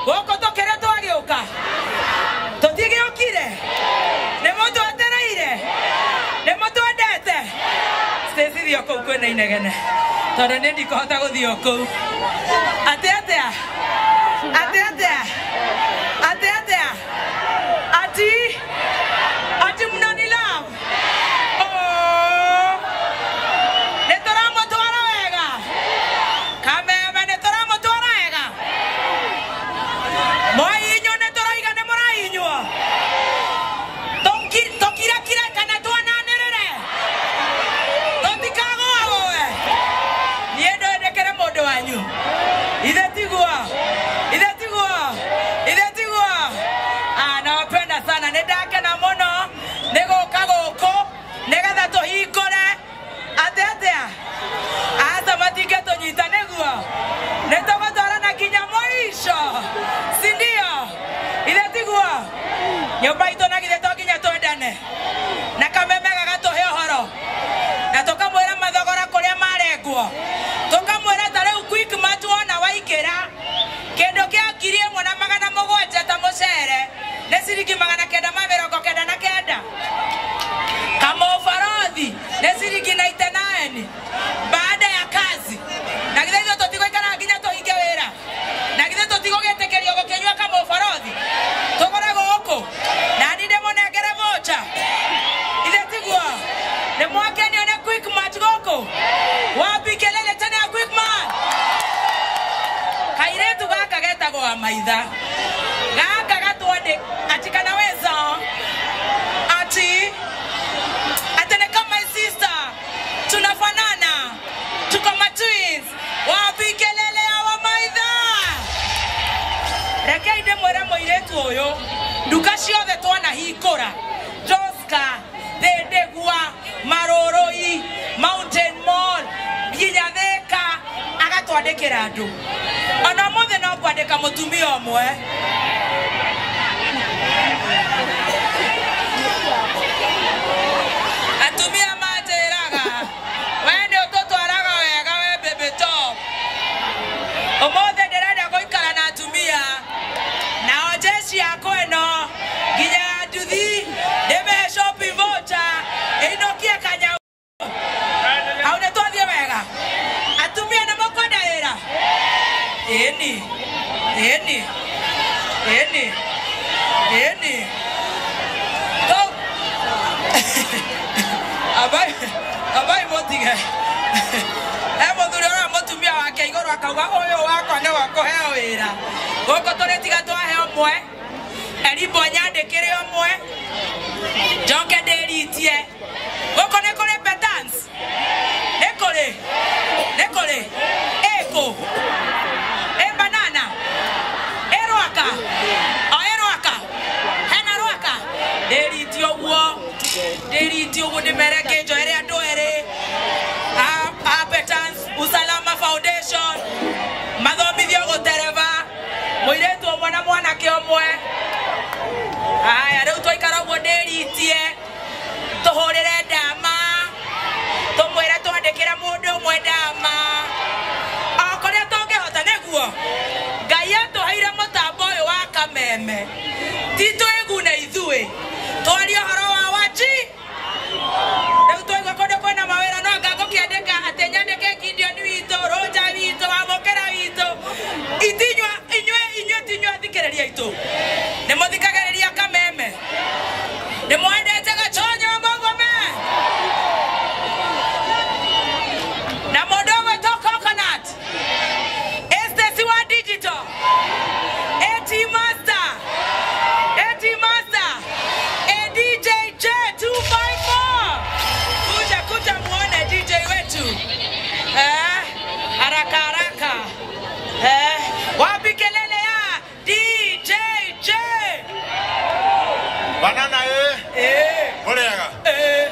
Goko tokere twagioka. Totigiokire. Ne moto atereire. Ne moto adete. Stesi dioko kwena inegene. Tondu ndi kohota guthio ku. Ate. Ati mnani love. Oh. Netora moto wega. Kameme netora moto wega. Moi inyo netora igane mora inyo. Tokira kana tuana nerere. Tondikago awe. Niedo edekere modo wanyu. Idetigwa. Nawapenda sana. Nedake na mono. Nego kagoko. Negada to hikore. Ate. Asa matiketo nyita negua. Netoma dora na kinya moisho. Sindio. Idetigwa. Nyoba ito na kideto kinya to edane. Na kameme gagato heo horo. Na toka mwera madhogora korea maregwa. Toka mwera tare quick matuona waikera. Kendo kia kirie mwana magana mogoja tamosere. Nesiriki magana kenda mameroko kenda na kenda. Kama ofarodhi. Nesiriki na itenani. Baada ya kazi. Na kideto totiko ikara ginya to hikewera. Na kideto totiko getekerio gokenywa kama ofarodhi. Tokora goko. Na ni demo negere mocha. Ile tigwa. Ne mwake ni one quick match goko. Wapi kelele tena quick man. Kairetu gaka geta go amaitha. Gaka gatwande atikana weza. Ati atene kama my sister. Tunafanana. Tuko ma twins. Wapi kelele awa maitha. Rekaide mwera moiretu oyo. Ndukashio the twana hikora. Joska, Dedegua, Maroroi, Mountain Mall, Ginyadeka, agatwadekera andu. Ona mothe no kwandika mutumia omwe. Atumia materaga. Wende utoto araga wega we bebe top. Omothe ndirenda goikara na atumia. Na ojeshi yako eno. Ginya nduthi. Debe shopping voucher. Inokia kanya. Haune twathie wega. Atumia na mokwenda wira. Eni. Go. Abai motige. Thura motumia wake igoro akauga oyo wakwa ne wako heo wira. Goko tore tiga twahe omwe. Eribo nyandikire omwe. Joke deritie. Goko ne kore petans. Nekore. Eko. Banana. Eroaka. Henaroaka. Deritio wo de mereke jo ere adoere. Petans Usalama Foundation. Madhomi dio gotereva. Moiretu mwana ke omwe. Aya reu twaikara wo deritie. Tohorere dama. Tomwera twandikira mundu umwe dama. Akoria tongehota neguo. Ngai atuheire mutambo uyu wa kameme. Tito egune ithue. Twario horo wa wachi. Reu twaigua konde kwena mawira no ngago kiandika atenyandike Gideon wito, Roja wito, Amokera wito. Inywe tinywa thikiriria itu. Nemuthikagiriria kameme. Nemwendete gachonyo mbogome. Na modogo to coconut. Este siwa digital. AT Master. DJ J 254. Kuja muone DJ wetu. Haraka. Wapi kelele ya DJ J. Banana Orega.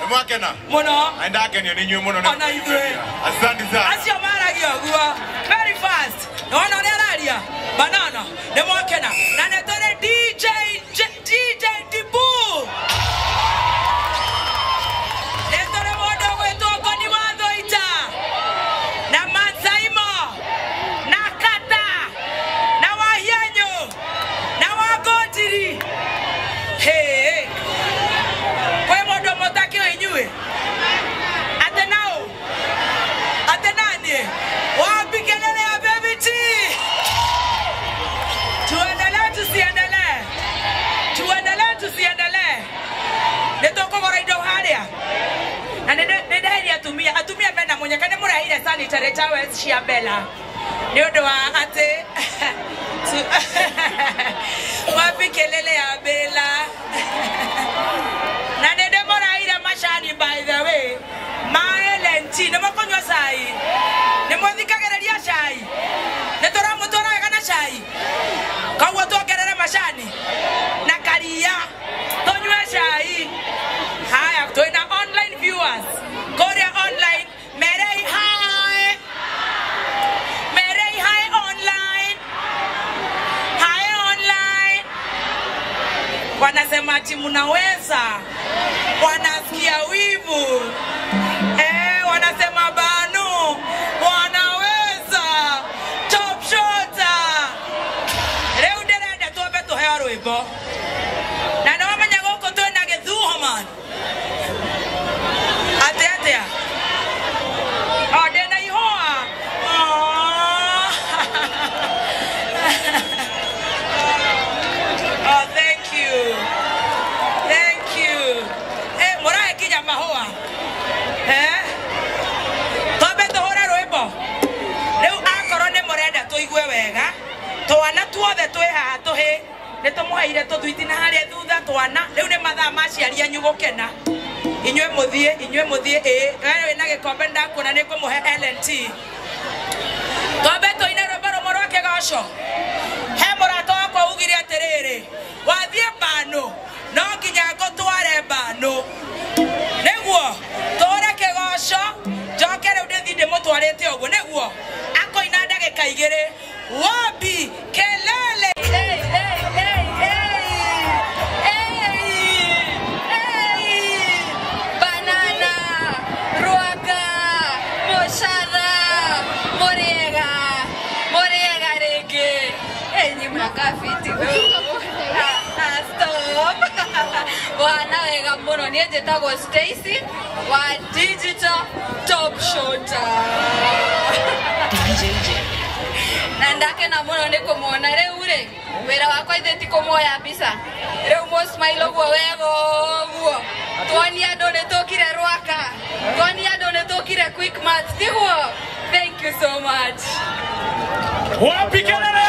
Mwakena. Mono. Aindakenya ni nyumo no. Ana idwe. Asante sana. Asio maragio gua. Very fast. Naona araria. Banana. Ne mwakena. Na netore DJ Dibu. Netore modo wetu okoni wando ita. Na Mansaimo. Na Kata. Na Wahianyo. ile sanitary towels cia Bella ni undu wa ati wapi kelele ya Bella na nende mora ile mashani by the way maelenti ne makonywa sai ne mothikagereria cai ne tora mutora kana cai kawo togerere mashani na karia tonywa cai haya toina online viewers Korea online Merei hi online wanasema ati mnaweza wanasikia wivu wanasema banu wanaweza top shota leo nderenda tuombe tuheo rwimbo na no menya goko twina githuho man atia ndena ihoa oh thank you morae kinya mahua tobe tohora rwimbo leo akoro ne morenda tuigue wega twana tuothe twi haha tuhi ne tumuhaire tutwiti na haria thutha twana leo ne mathaa maciaria nyugukena inywe muthie wewe na gikombe ndakuona ni kumuhe LNT tobe toine rwimbo rumoro kigoco he murato wakwa ugire atiriri wathie bano no nginya ngotware bano neguo tore kigoco njoke riu ndithi ndimutwarite uguo neguo akoina ndagika igiri wapi kelele banana ruaga moshada moriega rege enyi mnakafiti stop wana wega muno nie njetago Stacy wa digital top shota na ndake na muno ni kumuona riu ri wira wakwa itheti kumuoya mbica riu mo smile guo wego guo twoni andu ni tukire rwaka twoni andu ni tukire quick math tiguo thank you so much wapi kelele